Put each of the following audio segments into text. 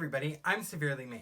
everybody, I'm Severely Mame.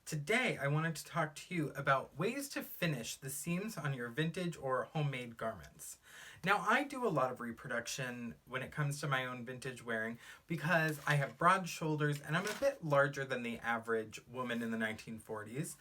Today I wanted to talk to you about ways to finish the seams on your vintage or homemade garments. Now I do a lot of reproduction when it comes to my own vintage wearing because I have broad shoulders and I'm a bit larger than the average woman in the 1940s.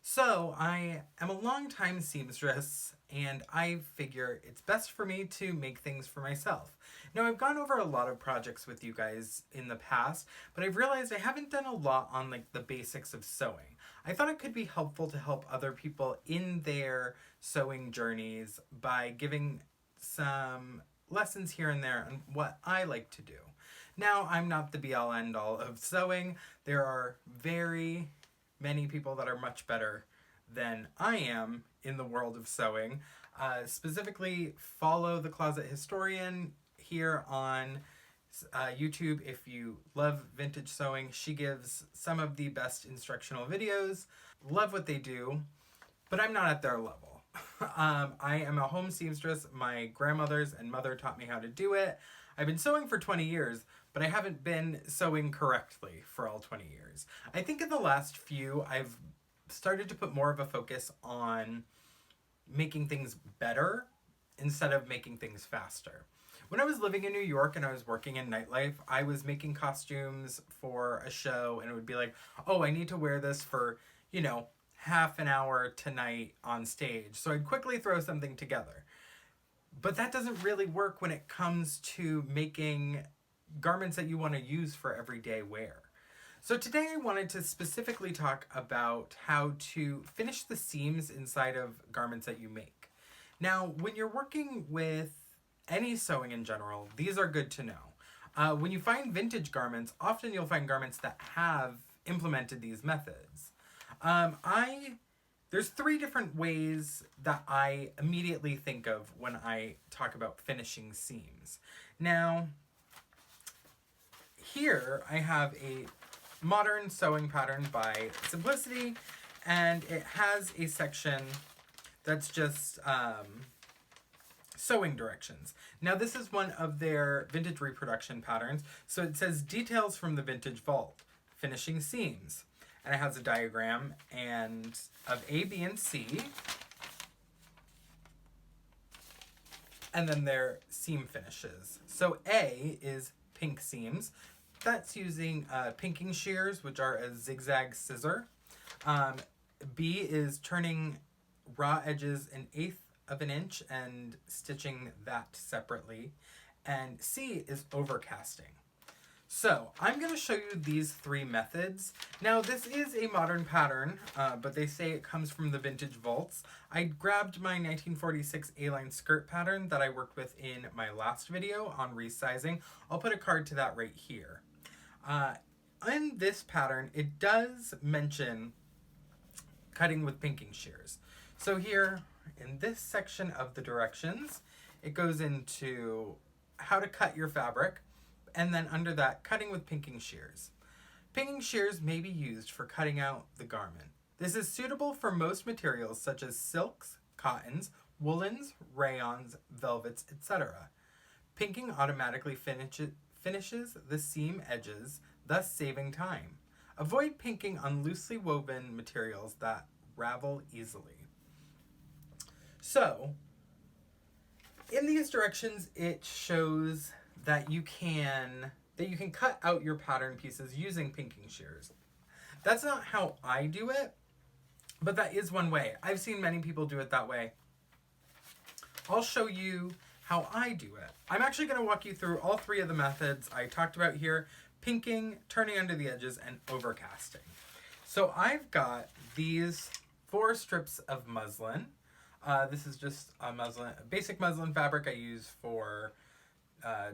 So I am a long-time seamstress and I figure it's best for me to make things for myself. Now I've gone over a lot of projects with you guys in the past, but I've realized I haven't done a lot on the basics of sewing. I thought it could be helpful to help other people in their sewing journeys by giving some lessons here and there on what I like to do. Now I'm not the be-all end-all of sewing. There are very many people that are much better than I am in the world of sewing. Specifically, follow the Closet Historian here on YouTube if you love vintage sewing. She gives some of the best instructional videos. Love what they do, but I'm not at their level. I am a home seamstress. My grandmothers and mother taught me how to do it. I've been sewing for 20 years, but I haven't been sewing correctly for all 20 years. I think in the last few, I've started to put more of a focus on making things better instead of making things faster. When I was living in New York and I was working in nightlife, I was making costumes for a show and it would be like, oh, I need to wear this for, half an hour tonight on stage. So I'd quickly throw something together. But that doesn't really work when it comes to making garments that you want to use for everyday wear. So today I wanted to specifically talk about how to finish the seams inside of garments that you make. Now, when you're working with any sewing in general, these are good to know. When you find vintage garments, often you'll find garments that have implemented these methods. There's three different ways that I immediately think of when I talk about finishing seams. Now, here I have a modern sewing pattern by Simplicity, and it has a section that's just sewing directions. Now this is one of their vintage reproduction patterns, so it says details from the vintage vault, finishing seams. And it has a diagram of A, B, and C. And then their seam finishes. So A is pink seams. That's using pinking shears, which are a zigzag scissor. B is turning raw edges 1/8 of an inch and stitching that separately. And C is overcasting. So I'm going to show you these three methods. Now this is a modern pattern, but they say it comes from the vintage vaults. I grabbed my 1946 A-line skirt pattern that I worked with in my last video on resizing. I'll put a card to that right here. In this pattern, it does mention cutting with pinking shears. So here in this section of the directions, it goes into how to cut your fabric. And then under that, cutting with pinking shears. Pinking shears may be used for cutting out the garment. This is suitable for most materials such as silks, cottons, woolens, rayons, velvets, etc. Pinking automatically finishes the seam edges, thus saving time. Avoid pinking on loosely woven materials that ravel easily. So, in these directions, it shows that you can cut out your pattern pieces using pinking shears. That's not how I do it, but that is one way. I've seen many people do it that way. I'll show you how I do it. I'm actually going to walk you through all three of the methods I talked about here: pinking, turning under the edges, and overcasting. So I've got these 4 strips of muslin. This is just a basic muslin fabric I use for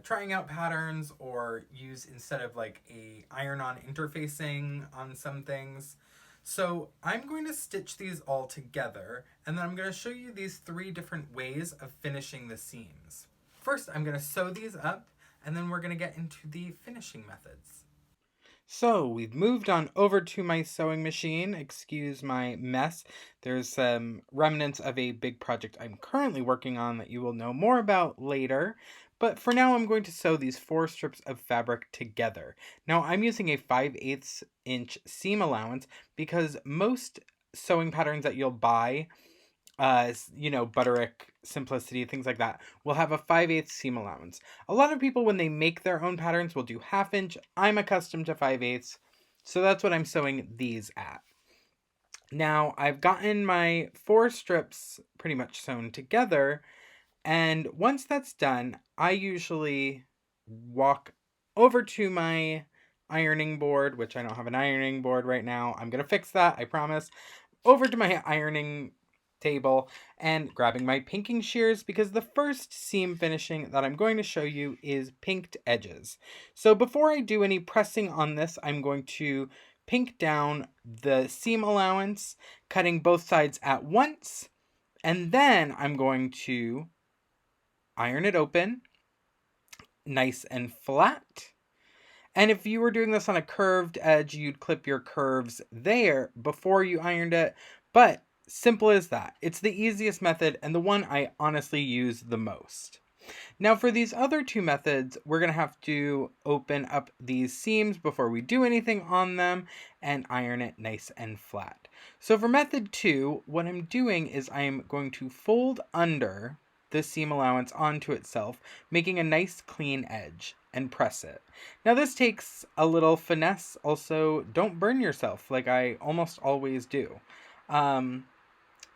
trying out patterns or use instead of a iron-on interfacing on some things. So I'm going to stitch these all together and then I'm going to show you these 3 different ways of finishing the seams. First, I'm going to sew these up and then we're going to get into the finishing methods. So we've moved on over to my sewing machine. Excuse my mess. There's some remnants of a big project I'm currently working on that you will know more about later. But for now, I'm going to sew these 4 strips of fabric together. Now, I'm using a 5/8 inch seam allowance because most sewing patterns that you'll buy, Butterick, Simplicity, things like that, will have a 5/8 seam allowance. A lot of people, when they make their own patterns, will do 1/2 inch. I'm accustomed to 5/8, so that's what I'm sewing these at. Now, I've gotten my 4 strips pretty much sewn together, and once that's done, I usually walk over to my ironing board, which I don't have an ironing board right now. I'm going to fix that, I promise. Over to my ironing table and grabbing my pinking shears, because the first seam finishing that I'm going to show you is pinked edges. So before I do any pressing on this, I'm going to pink down the seam allowance, cutting both sides at once, and then I'm going to iron it open, nice and flat. And if you were doing this on a curved edge, you'd clip your curves there before you ironed it. But simple as that. It's the easiest method and the one I honestly use the most. Now for these other 2 methods, we're going to have to open up these seams before we do anything on them and iron it nice and flat. So for method 2, what I'm doing is I'm going to fold under the seam allowance onto itself, making a nice clean edge, and press it. Now this takes a little finesse. Also, don't burn yourself like I almost always do.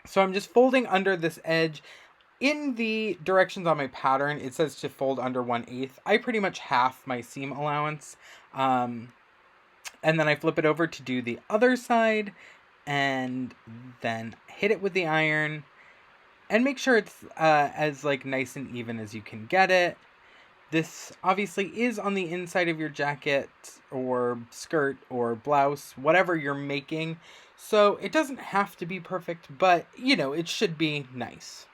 So I'm just folding under this edge. In the directions on my pattern, it says to fold under 1/8. I pretty much half my seam allowance. And then I flip it over to do the other side, and then hit it with the iron, and make sure it's as nice and even as you can get it. This obviously is on the inside of your jacket or skirt or blouse, whatever you're making. So it doesn't have to be perfect, but it should be nice.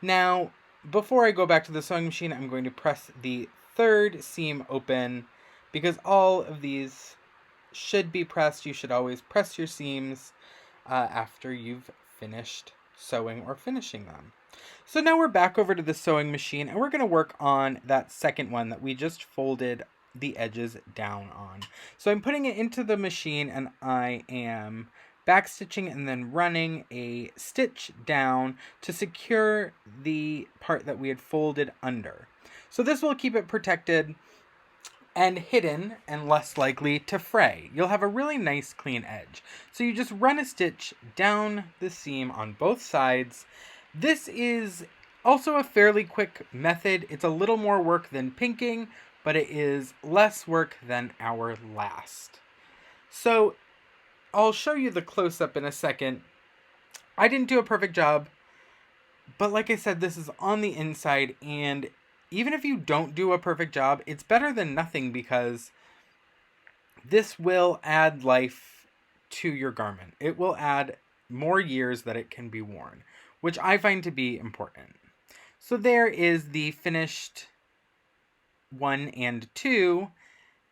Now, before I go back to the sewing machine, I'm going to press the 3rd seam open, because all of these should be pressed. You should always press your seams after you've finished sewing or finishing them. So now we're back over to the sewing machine, and we're going to work on that second one that we just folded the edges down on. So I'm putting it into the machine, and I am backstitching and then running a stitch down to secure the part that we had folded under. So this will keep it protected and hidden and less likely to fray. You'll have a really nice clean edge. So you just run a stitch down the seam on both sides. This is also a fairly quick method. It's a little more work than pinking, but it is less work than our last. So I'll show you the close-up in a second. I didn't do a perfect job, but like I said, this is on the inside, and even if you don't do a perfect job, it's better than nothing, because this will add life to your garment. It will add more years that it can be worn, which I find to be important. So there is the finished 1 and 2.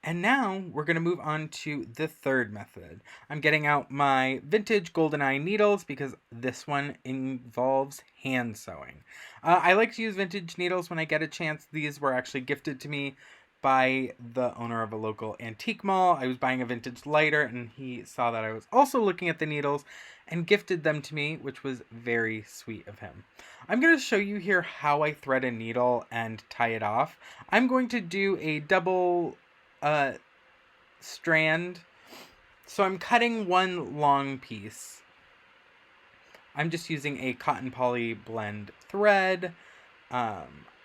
And now we're going to move on to the 3rd method. I'm getting out my vintage GoldenEye needles because this one involves hand sewing. I like to use vintage needles when I get a chance. These were actually gifted to me by the owner of a local antique mall. I was buying a vintage lighter, and he saw that I was also looking at the needles and gifted them to me, which was very sweet of him. I'm going to show you here how I thread a needle and tie it off. I'm going to do a double strand. So I'm cutting one long piece. I'm just using a cotton poly blend thread.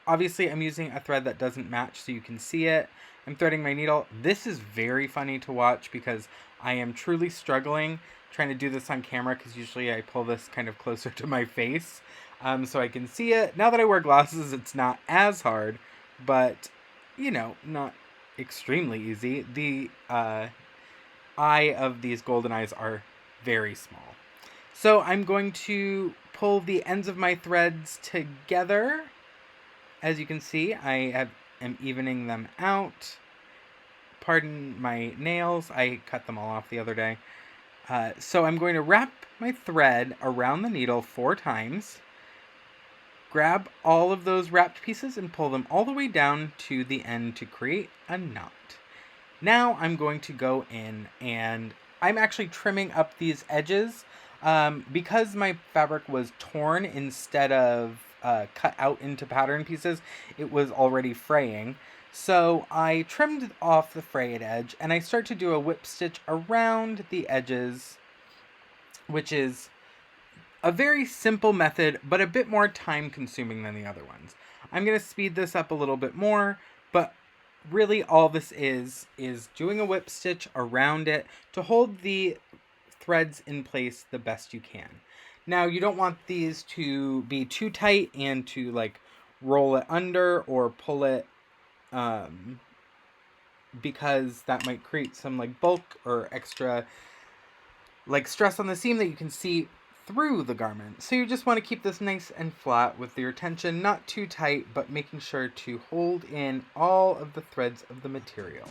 Obviously I'm using a thread that doesn't match so you can see it. I'm threading my needle. This is very funny to watch because I am truly struggling trying to do this on camera, because usually I pull this kind of closer to my face so I can see it. Now that I wear glasses, it's not as hard, but not extremely easy. The eye of these GoldenEyes are very small. So I'm going to pull the ends of my threads together. As you can see, I am evening them out. Pardon my nails, I cut them all off the other day. So I'm going to wrap my thread around the needle 4 times. grab all of those wrapped pieces and pull them all the way down to the end to create a knot. Now I'm going to go in and I'm actually trimming up these edges because my fabric was torn instead of cut out into pattern pieces. It was already fraying. So I trimmed off the frayed edge and I start to do a whip stitch around the edges, which is a very simple method, but a bit more time consuming than the other ones. I'm going to speed this up a little bit more, but really all this is doing a whip stitch around it to hold the threads in place the best you can. Now, you don't want these to be too tight and to like roll it under or pull it because that might create some like bulk or extra like stress on the seam that you can see through the garment. So you just want to keep this nice and flat with your tension not too tight, but making sure to hold in all of the threads of the material.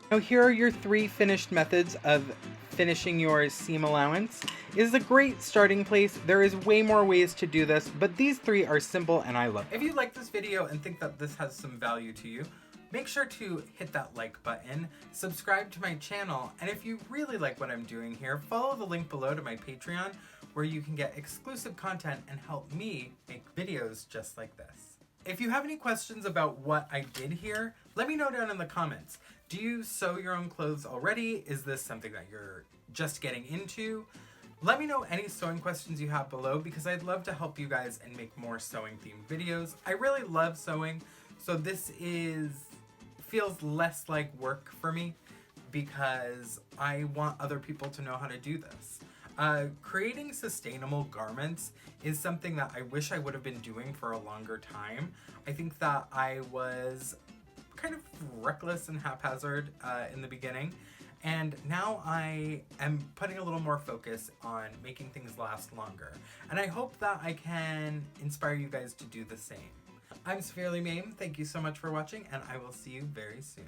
Now here are your 3 finished methods of finishing your seam allowance. It is a great starting place. There is way more ways to do this, but these 3 are simple and I love them. If you like this video and think that this has some value to you, make sure to hit that like button, subscribe to my channel, and if you really like what I'm doing here, follow the link below to my Patreon where you can get exclusive content and help me make videos just like this. If you have any questions about what I did here, let me know down in the comments. Do you sew your own clothes already? Is this something that you're just getting into? Let me know any sewing questions you have below because I'd love to help you guys and make more sewing themed videos. I really love sewing, so this feels less like work for me because I want other people to know how to do this. Creating sustainable garments is something that I wish I would have been doing for a longer time. I think that I was kind of reckless and haphazard in the beginning, and now I am putting a little more focus on making things last longer. And I hope that I can inspire you guys to do the same. I'm severely Mame. Thank you so much for watching, and I will see you very soon.